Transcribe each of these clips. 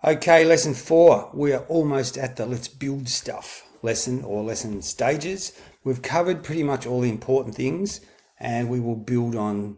Okay, lesson 4. We are almost at the let's build stuff lesson or lesson stages. We've covered pretty much all the important things and we will build on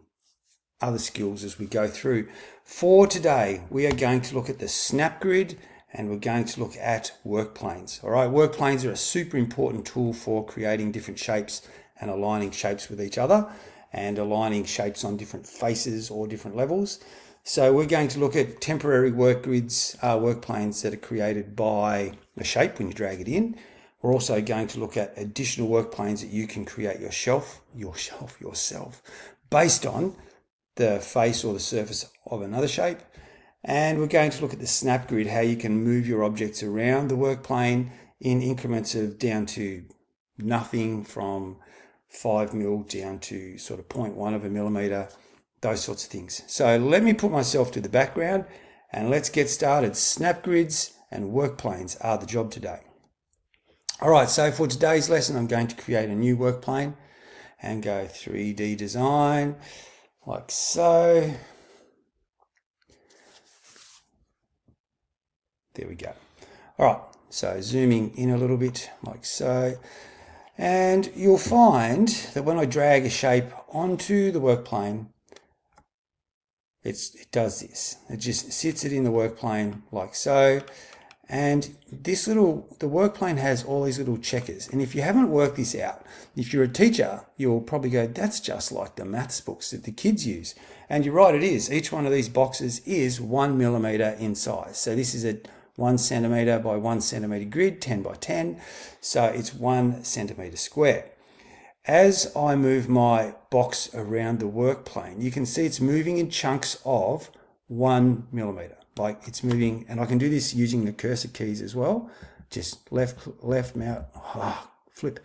other skills as we go through. For today, we are going to look at the snap grid and we're going to look at workplanes. All right, workplanes are a super important tool for creating different shapes and aligning shapes with each other and aligning shapes on different faces or different levels. So we're going to look at temporary work grids, workplanes that are created by a shape when you drag it in. We're also going to look at additional workplanes that you can create yourself based on the face or the surface of another shape. And we're going to look at the snap grid, how you can move your objects around the workplane in increments of down to nothing, from 5 mil down to sort of 0.1 of a millimeter, those sorts of things. So let me put myself to the background and let's get started. Snap grids and workplanes are the job today. All right, so for today's lesson, I'm going to create a new workplane and go 3D design like so. There we go. All right, so zooming in a little bit like so. And you'll find that when I drag a shape onto the workplane, it does this. It just sits it in the workplane like so. And the workplane has all these little checkers. And if you haven't worked this out, if you're a teacher, you'll probably go, that's just like the maths books that the kids use. And you're right, it is. Each one of these boxes is 1 millimeter in size. So this is a 1 centimeter by 1 centimeter grid, 10 by 10. So it's 1 centimeter square. As I move my box around the workplane, you can see it's moving in chunks of 1 millimeter. Like it's moving, and I can do this using the cursor keys as well. Just left mouse, flip,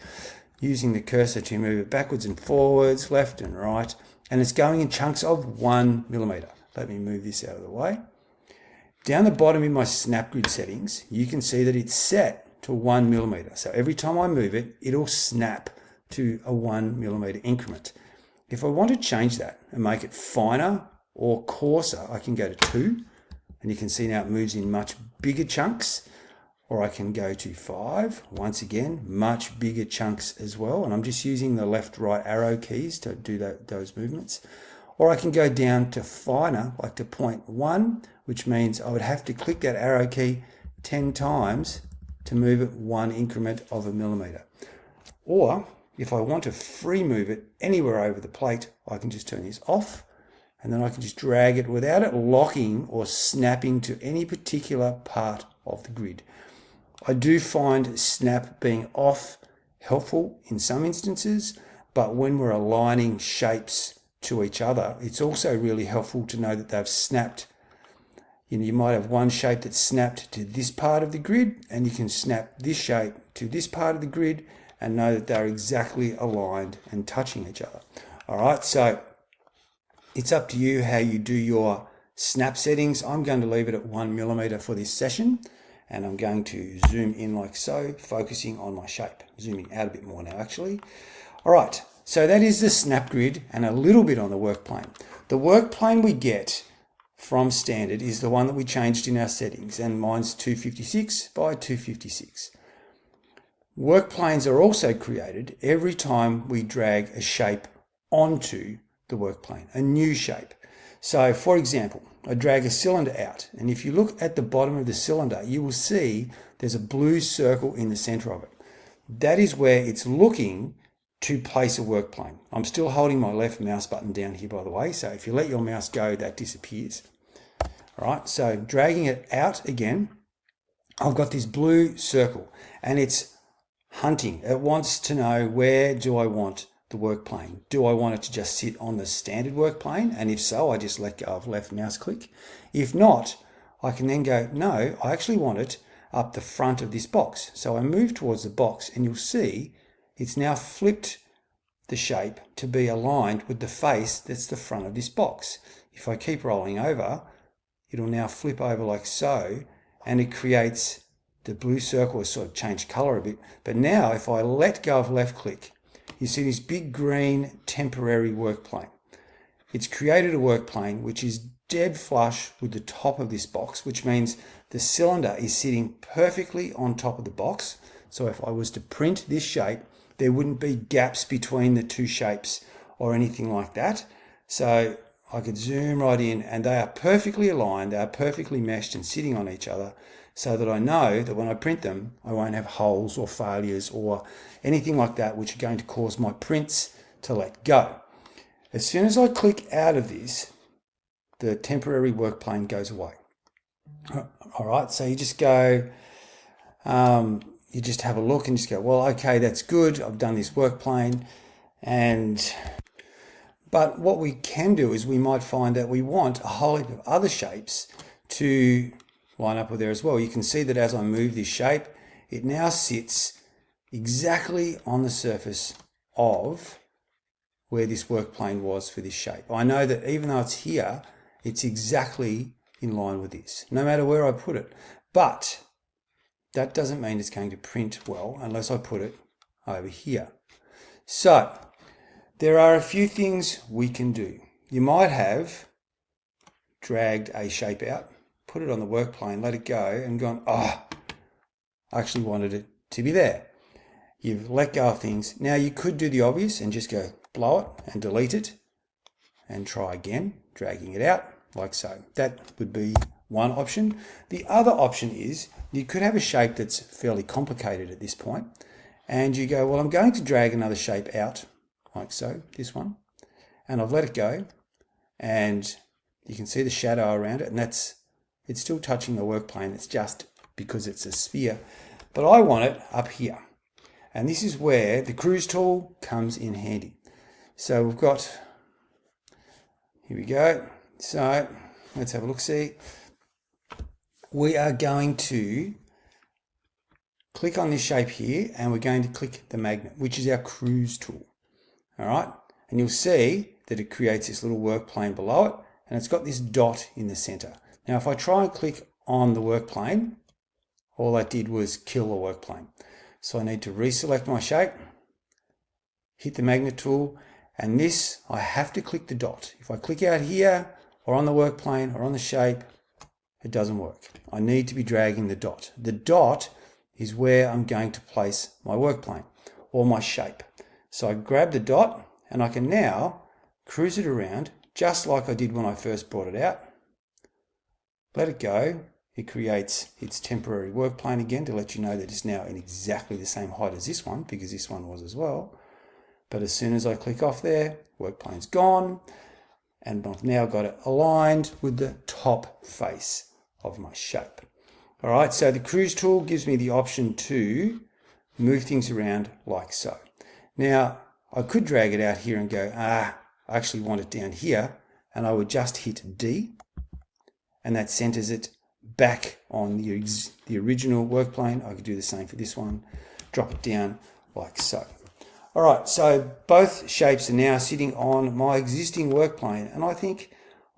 using the cursor to move it backwards and forwards, left and right, and it's going in chunks of 1 millimeter. Let me move this out of the way. Down the bottom in my snap grid settings, you can see that it's set to 1 millimeter. So every time I move it, it'll snap to a 1 millimeter increment. If I want to change that and make it finer or coarser, I can go to 2. And you can see now it moves in much bigger chunks, or I can go to 5. Once again, much bigger chunks as well. And I'm just using the left, right arrow keys to do those movements. Or I can go down to finer, like to 0.1, which means I would have to click that arrow key 10 times to move it 1 increment of a millimeter. Or if I want to free move it anywhere over the plate, I can just turn this off. And then I can just drag it without it locking or snapping to any particular part of the grid. I do find snap being off helpful in some instances, but when we're aligning shapes to each other, it's also really helpful to know that they've snapped. You might have one shape that's snapped to this part of the grid, and you can snap this shape to this part of the grid and know that they're exactly aligned and touching each other. All right, so it's up to you how you do your snap settings. I'm going to leave it at 1 millimeter for this session, and I'm going to zoom in like so, focusing on my shape. Zooming out a bit more now, actually. All right, so that is the snap grid and a little bit on the workplane. The workplane we get from standard is the one that we changed in our settings, and mine's 256 by 256. Workplanes are also created every time we drag a shape onto the workplane, a new shape. So for example, I drag a cylinder out, and if you look at the bottom of the cylinder, you will see there's a blue circle in the center of it. That is where it's looking to place a workplane. I'm still holding my left mouse button down here, by the way, so if you let your mouse go, that disappears. All right, so dragging it out again, I've got this blue circle, and it's hunting. It wants to know, where do I want the workplane? Do I want it to just sit on the standard workplane? And if so, I just let go of left mouse click. If not, I can then go, no, I actually want it up the front of this box. So I move towards the box, and you'll see it's now flipped the shape to be aligned with the face that's the front of this box. If I keep rolling over, it'll now flip over like so, and it creates the blue circle has sort of changed color a bit. But now if I let go of left click, you see this big green temporary workplane. It's created a workplane which is dead flush with the top of this box, which means the cylinder is sitting perfectly on top of the box. So if I was to print this shape, there wouldn't be gaps between the two shapes or anything like that. So I could zoom right in and they are perfectly aligned, they are perfectly meshed and sitting on each other, so that I know that when I print them, I won't have holes or failures or anything like that which are going to cause my prints to let go. As soon as I click out of this, the temporary work plane goes away. All right, so you just go, you just have a look and just go, well, okay, that's good. I've done this work plane. But what we can do is we might find that we want a whole heap of other shapes to line up with there as well. You can see that as I move this shape, it now sits exactly on the surface of where this work plane was for this shape. I know that even though it's here, it's exactly in line with this, no matter where I put it. But that doesn't mean it's going to print well unless I put it over here. So there are a few things we can do. You might have dragged a shape out, put it on the work plane, let it go, and gone, oh, I actually wanted it to be there. You've let go of things. Now you could do the obvious and just go blow it and delete it and try again, dragging it out like so. That would be one option. The other option is you could have a shape that's fairly complicated at this point, and you go, well, I'm going to drag another shape out like so, this one, and I've let it go, and you can see the shadow around it, and it's still touching the work plane. It's just because it's a sphere, but I want it up here. And this is where the cruise tool comes in handy. So we've got, here we go. So let's have a look, see. We are going to click on this shape here, and we're going to click the magnet, which is our cruise tool. All right, and you'll see that it creates this little work plane below it, and it's got this dot in the center. Now, if I try and click on the work plane, all that did was kill the work plane. So I need to reselect my shape, hit the magnet tool, and this, I have to click the dot. If I click out here, or on the work plane, or on the shape, it doesn't work. I need to be dragging the dot. The dot is where I'm going to place my work plane, or my shape. So I grab the dot, and I can now cruise it around, just like I did when I first brought it out. Let it go. It creates its temporary work plane again to let you know that it's now in exactly the same height as this one, because this one was as well. But as soon as I click off there, work plane's gone, and I've now got it aligned with the top face of my shape. All right, so the cruise tool gives me the option to move things around like so. Now, I could drag it out here and go, I actually want it down here, and I would just hit D, and that centers it back on the original work plane. I could do the same for this one, drop it down like so. All right, so both shapes are now sitting on my existing work plane, and I think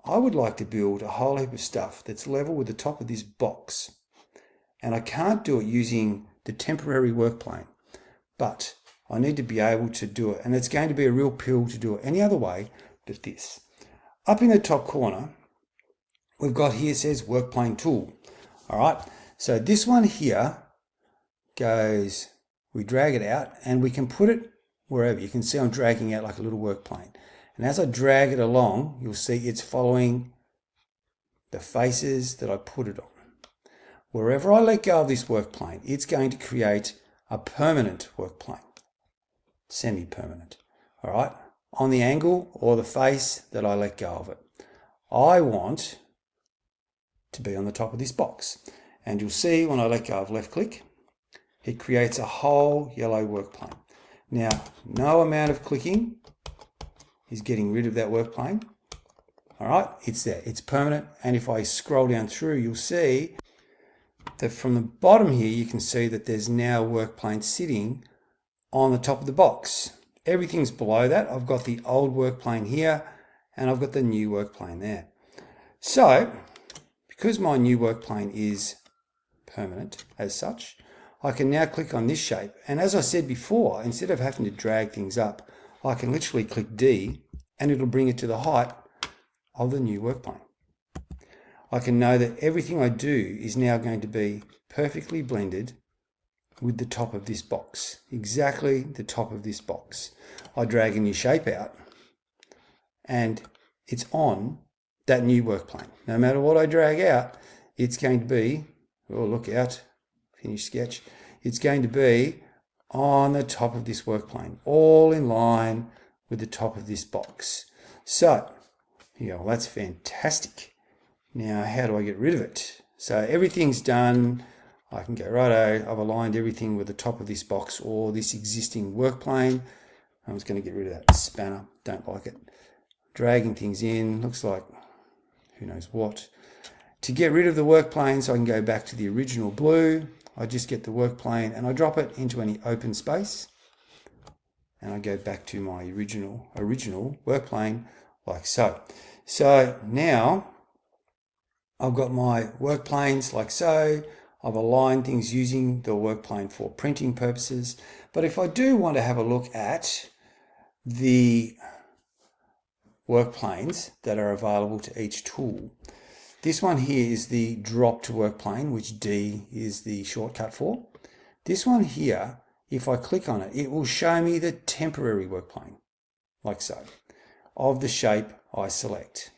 I would like to build a whole heap of stuff that's level with the top of this box. And I can't do it using the temporary work plane, but I need to be able to do it, and it's going to be a real pill to do it any other way but this. Up in the top corner, we've got here, says work plane tool. All right, so this one here goes, we drag it out and we can put it wherever. You can see I'm dragging out like a little work plane. And as I drag it along, you'll see it's following the faces that I put it on. Wherever I let go of this work plane, it's going to create a permanent work plane, semi-permanent, all right, on the angle or the face that I let go of it. I want to be on the top of this box. And you'll see when I let go of left click, it creates a whole yellow work plane. Now, no amount of clicking is getting rid of that work plane. All right, it's there, it's permanent. And if I scroll down through, you'll see that from the bottom here, you can see that there's now a work plane sitting on the top of the box. Everything's below that. I've got the old work plane here, and I've got the new work plane there. So, because my new work plane is permanent as such, I can now click on this shape. And as I said before, instead of having to drag things up, I can literally click D and it'll bring it to the height of the new work plane. I can know that everything I do is now going to be perfectly blended with the top of this box, exactly the top of this box. I drag a new shape out and it's on that new workplane. No matter what I drag out, it's going to be, oh look out, finish sketch, it's going to be on the top of this workplane, all in line with the top of this box. So, yeah, well, that's fantastic. Now, how do I get rid of it? So everything's done. I can go, righto, I've aligned everything with the top of this box or this existing workplane. I'm just going to get rid of that spanner. Don't like it. Dragging things in, looks like who knows what. To get rid of the workplane, so I can go back to the original blue, I just get the workplane and I drop it into any open space. And I go back to my original workplane like so. So now I've got my workplanes like so. I've aligned things using the workplane for printing purposes. But if I do want to have a look at the workplanes that are available to each tool, this one here is the drop to workplane, which D is the shortcut for. This one here, if I click on it, it will show me the temporary workplane, like so, of the shape I select.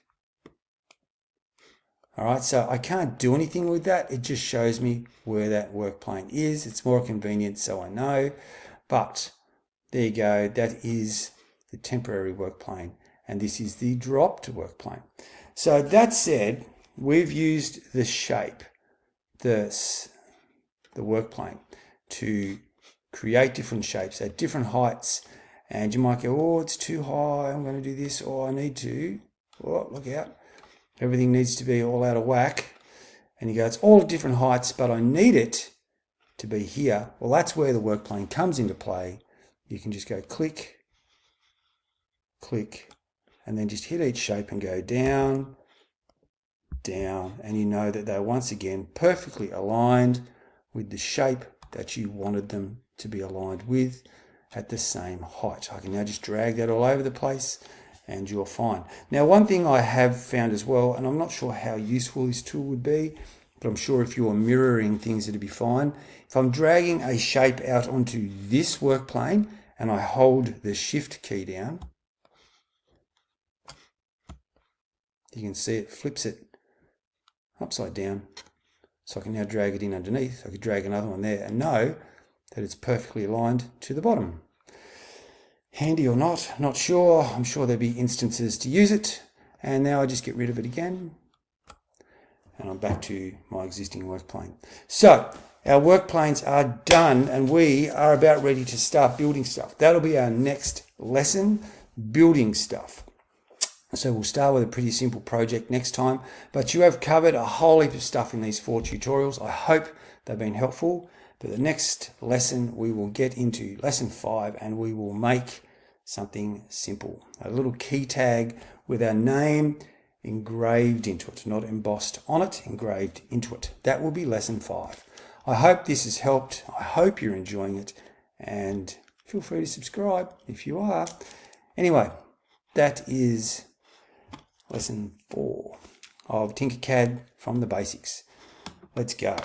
All right, so I can't do anything with that. It just shows me where that workplane is. It's more convenient, so I know. But there you go. That is the temporary workplane, and this is the drop to workplane. So that said, we've used the shape, the workplane, to create different shapes at different heights. And you might go, oh, it's too high. I'm going to do this, or I need to. Oh, look out. Everything needs to be all out of whack. And you go, it's all at different heights, but I need it to be here. Well, that's where the workplane comes into play. You can just go click, click, and then just hit each shape and go down, down. And you know that they're once again perfectly aligned with the shape that you wanted them to be aligned with at the same height. I can now just drag that all over the place and you're fine. Now, one thing I have found as well, and I'm not sure how useful this tool would be, but I'm sure if you're mirroring things, it'd be fine. If I'm dragging a shape out onto this workplane and I hold the Shift key down, you can see it flips it upside down. So I can now drag it in underneath. I could drag another one there and know that it's perfectly aligned to the bottom. Handy or not, not sure. I'm sure there'll be instances to use it. And now I just get rid of it again. And I'm back to my existing workplane. So our workplanes are done and we are about ready to start building stuff. That'll be our next lesson, building stuff. So we'll start with a pretty simple project next time. But you have covered a whole heap of stuff in these 4 tutorials. I hope they've been helpful. But the next lesson we will get into lesson 5 and we will make something simple. A little key tag with our name engraved into it, not embossed on it, engraved into it. That will be lesson 5. I hope this has helped. I hope you're enjoying it and feel free to subscribe if you are. Anyway, that is lesson 4 of Tinkercad from the basics. Let's go.